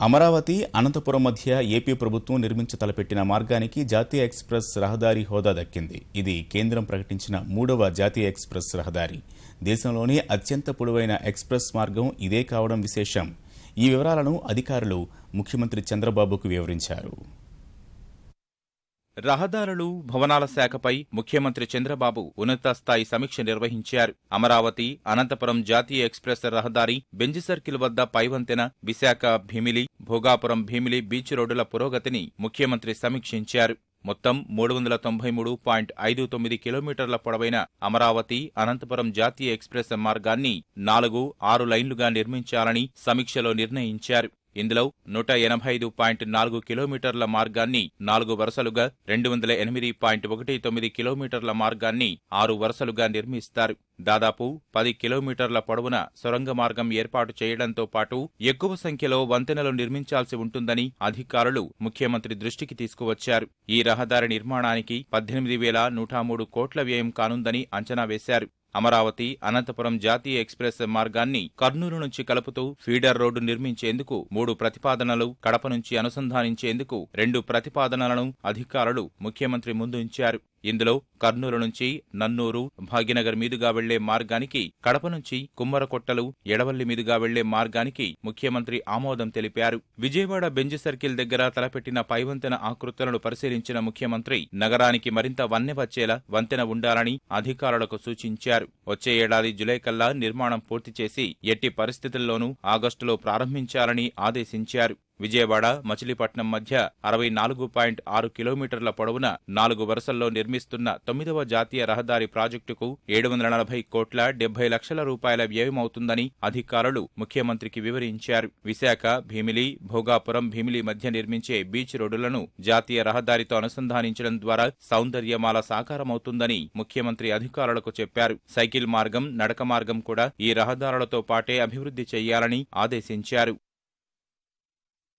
అమరావతి అనంతపురం మధ్య ఏపీ ప్రభుత్వం నిర్మించ తలపెట్టిన మార్గానికి జాతీయ ఎక్స్ప్రెస్ రహదారి హోదా దక్కింది. ఇది కేంద్రం ప్రకటించిన 3వ జాతీయ ఎక్స్ప్రెస్ రహదారి. దేశంలోనే అత్యంత పొడవైన ఎక్స్ప్రెస్ మార్గం ఇదే కావడం విశేషం. ఈ వివరాలను అధికారులు ముఖ్యమంత్రి చంద్రబాబుకు వివరించారు. రహదారులు, భవనాల శాఖపై ముఖ్యమంత్రి చంద్రబాబు ఉన్నత స్థాయి సమీక్ష నిర్వహించారు. అమరావతి అనంతపురం జాతీయ ఎక్స్ప్రెస్ రహదారి, బెంజ్ సర్కిల్ వద్ద పైవంతెన, విశాఖ భీమిలి, భోగాపురం భీమిలి బీచ్ రోడ్డుల పురోగతిని ముఖ్యమంత్రి సమీక్షించారు. మొత్తం 393.59 కిలోమీటర్ల పొడవైన అమరావతి అనంతపురం జాతీయ ఎక్స్ప్రెస్ మార్గాన్ని 4-6 లైన్లుగా నిర్మించాలని సమీక్షలో నిర్ణయించారు. ఇందులో 185.4 కిలోమీటర్ల మార్గాన్ని 4 వరుసలుగా, 208.19 కిలోమీటర్ల మార్గాన్ని 6 వరుసలుగా నిర్మిస్తారు. దాదాపు 10 కిలోమీటర్ల పొడవున సొరంగ మార్గం ఏర్పాటు చేయడంతో పాటు ఎక్కువ సంఖ్యలో వంతెనలు నిర్మించాల్సి ఉంటుందని అధికారులు ముఖ్యమంత్రి దృష్టికి తీసుకువచ్చారు. ఈ రహదారి నిర్మాణానికి 18,103 కోట్ల వ్యయం కానుందని అంచనా వేశారు. అమరావతి అనంతపురం జాతీయ ఎక్స్ప్రెస్ మార్గాన్ని కర్నూలు నుంచి కలుపుతూ ఫీడర్ రోడ్డు నిర్మించేందుకు 3 ప్రతిపాదనలు, కడప నుంచి అనుసంధానించేందుకు 2 ప్రతిపాదనలను అధికారులు ముఖ్యమంత్రి ముందు ఉంచారు. ఇందులో కర్నూలు నుంచి నన్నూరు, భాగ్యనగర్ మీదుగా వెళ్లే మార్గానికి, కడప నుంచి కుమ్మరకొట్టలు, ఎడవల్లి మీదుగా వెళ్లే మార్గానికి ముఖ్యమంత్రి ఆమోదం తెలిపారు. విజయవాడ బెంజ్ సర్కిల్ దగ్గర తలపెట్టిన పైవంతెన ఆకృతులను పరిశీలించిన ముఖ్యమంత్రి నగరానికి మరింత వన్నె వచ్చేలా వంతెన ఉండాలని అధికారులకు సూచించారు. వచ్చే ఏడాది జులై కల్లా నిర్మాణం పూర్తి చేసి ఎట్టి పరిస్థితుల్లోనూ ఆగస్టులో ప్రారంభించాలని ఆదేశించారు. విజయవాడ మచిలీపట్నం మధ్య 64.6 కిలోమీటర్ల పొడవున 4 వరుసల్లో నిర్మిస్తున్న 9వ జాతీయ రహదారి ప్రాజెక్టుకు 740 కోట్ల 70 లక్షల రూపాయల వ్యయమవుతుందని అధికారులు ముఖ్యమంత్రికి వివరించారు. విశాఖ భీమిలి, భోగాపురం భీమిలి మధ్య నిర్మించే బీచ్ రోడ్డులను జాతీయ రహదారితో అనుసంధానించడం ద్వారా సౌందర్యమాల సాకారమవుతుందని ముఖ్యమంత్రి అధికారులకు చెప్పారు. సైకిల్ మార్గం, నడక మార్గం కూడా ఈ రహదారులతో పాటే అభివృద్ధి చేయాలని ఆదేశించారు.